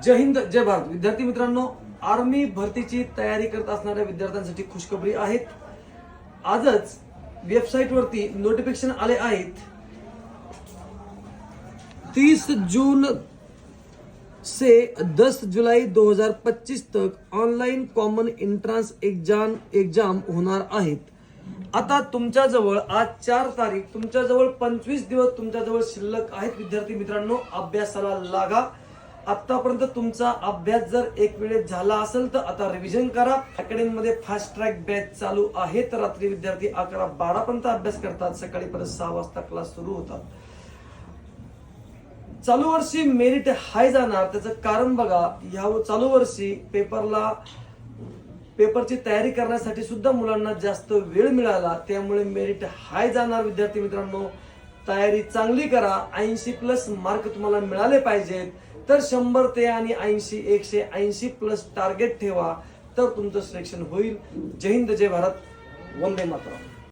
जय हिंद जय भारत. विद्यार्थी मित्रांनो, आर्मी भरतीची तयारी करत असणाऱ्या विद्यार्थ्यांसाठी खुशखबरी आहेत. आजच वेबसाईट वरती नोटिफिकेशन आले आहेत. 30 जून से 10 जुलाई 2025 तक ऑनलाइन कॉमन एंट्रन्स एग्जाम होणार आहेत. आता तुमच्याजवळ आज 4 तारीख, तुमच्याजवळ 25 दिवस तुमच्याजवळ शिल्लक आहेत. विद्यार्थी मित्रांनो, अभ्यासाला लागा. आतापर्यंत तुमचा अभ्यास जर एक वेळेस झाला असेल तर आता रिव्हिजन करा. अकॅडमी मध्ये फास्ट ट्रॅक बॅच चालू आहे. तर रात्री विद्यार्थी 11-12 पर्यंत अभ्यास करतात, सकाळी परत 6 वाजता क्लास सुरू होतात. चालू वर्षी मेरिट हाय जाणार, त्याचं कारण बघा. ह्या चालू वर्षी पेपरची तयारी करण्यासाठी सुद्धा मुलांना जास्त वेळ मिळाला, त्यामुळे मेरिट हाय जाणार. विद्यार्थी मित्रांनो, तयारी चांगली करा. 80+ मार्क तुम्हाला मिळाले पाहिजेत. तर 100 ते आणि 80, 180+ टार्गेट ठेवा, तर तुमचं सिलेक्शन होईल. जय हिंद जय भारत. वंदे मातरम.